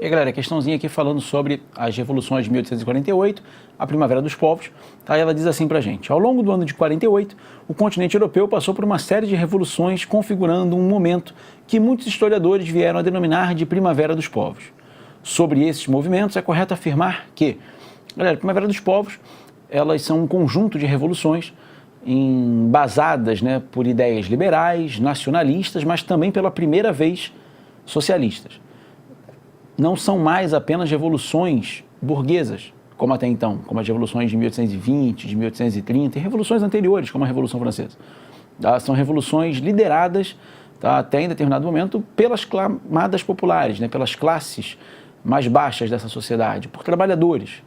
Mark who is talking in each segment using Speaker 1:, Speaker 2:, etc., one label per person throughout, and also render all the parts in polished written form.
Speaker 1: E aí, galera, questãozinha aqui falando sobre as revoluções de 1848, a Primavera dos Povos. Tá? Ela diz assim pra gente: ao longo do ano de 48, o continente europeu passou por uma série de revoluções configurando um momento que muitos historiadores vieram a denominar de Primavera dos Povos. Sobre esses movimentos, é correto afirmar que, galera, a Primavera dos Povos, elas são um conjunto de revoluções embasadas, né, por ideias liberais, nacionalistas, mas também pela primeira vez socialistas. Não são mais apenas revoluções burguesas, como até então, como as revoluções de 1820, de 1830 e revoluções anteriores, como a Revolução Francesa. Tá? São revoluções lideradas, tá, até em determinado momento pelas camadas populares, né, pelas classes mais baixas dessa sociedade, por trabalhadores.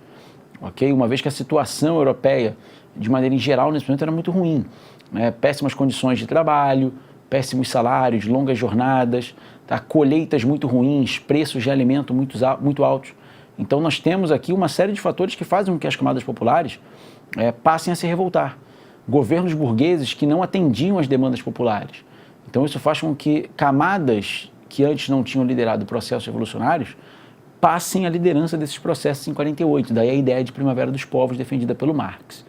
Speaker 1: Okay? Uma vez que a situação europeia, de maneira em geral, nesse momento era muito ruim, né? Péssimas condições de trabalho, péssimos salários, longas jornadas, tá? Colheitas muito ruins, preços de alimento muito altos. Então nós temos aqui uma série de fatores que fazem com que as camadas populares passem a se revoltar. Governos burgueses que não atendiam às demandas populares. Então isso faz com que camadas que antes não tinham liderado processos revolucionários passem a liderança desses processos em 48. Daí a ideia de Primavera dos Povos defendida pelo Marx.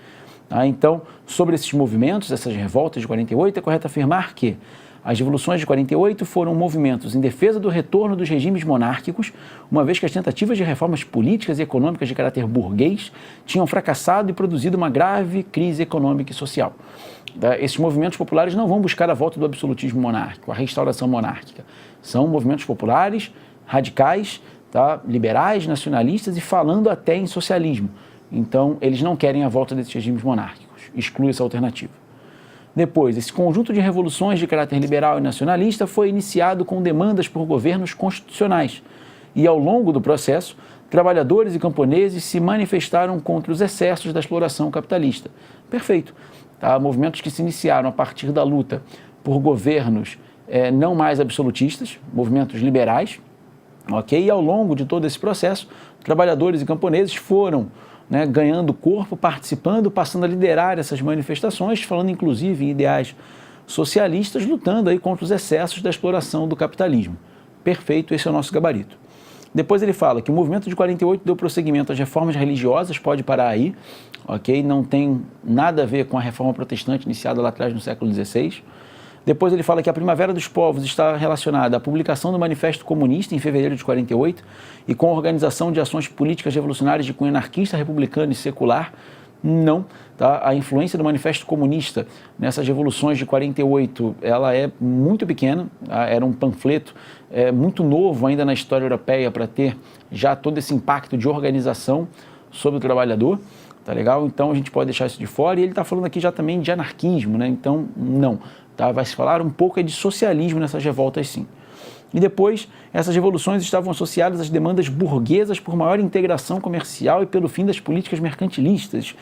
Speaker 1: Então, sobre esses movimentos, essas revoltas de 48, é correto afirmar que as revoluções de 48 foram movimentos em defesa do retorno dos regimes monárquicos, uma vez que as tentativas de reformas políticas e econômicas de caráter burguês tinham fracassado e produzido uma grave crise econômica e social. Esses movimentos populares não vão buscar a volta do absolutismo monárquico, a restauração monárquica. São movimentos populares, radicais, tá, liberais, nacionalistas e falando até em socialismo. Então, eles não querem a volta desses regimes monárquicos. Exclui essa alternativa. Depois, esse conjunto de revoluções de caráter liberal e nacionalista foi iniciado com demandas por governos constitucionais. E, ao longo do processo, trabalhadores e camponeses se manifestaram contra os excessos da exploração capitalista. Perfeito. Tá? Movimentos que se iniciaram a partir da luta por governos não mais absolutistas, movimentos liberais. Okay? E, ao longo de todo esse processo, trabalhadores e camponeses foram ganhando corpo, participando, passando a liderar essas manifestações, falando inclusive em ideais socialistas, lutando aí contra os excessos da exploração do capitalismo. Perfeito, esse é o nosso gabarito. Depois ele fala que o movimento de 48 deu prosseguimento às reformas religiosas, pode parar aí, ok? Não tem nada a ver com a reforma protestante iniciada lá atrás no século XVI. Depois ele fala que a Primavera dos Povos está relacionada à publicação do Manifesto Comunista em fevereiro de 48 e com a organização de ações políticas revolucionárias de cunho anarquista, republicano e secular. Não, tá? A influência do Manifesto Comunista nessas revoluções de 48, ela é muito pequena, tá? Era um panfleto muito novo ainda na história europeia para ter já todo esse impacto de organização sobre o trabalhador. Tá legal? Então a gente pode deixar isso de fora. E ele está falando aqui já também de anarquismo, né? Então não, tá? Vai se falar um pouco de socialismo nessas revoltas, sim. E depois, essas revoluções estavam associadas às demandas burguesas por maior integração comercial e pelo fim das políticas mercantilistas,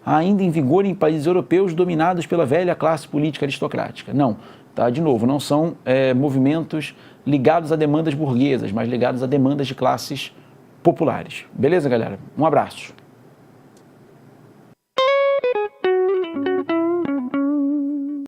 Speaker 1: ainda em vigor em países europeus dominados pela velha classe política aristocrática. Não, tá? De novo, não são movimentos ligados a demandas burguesas, mas ligados a demandas de classes populares. Beleza, galera? Um abraço.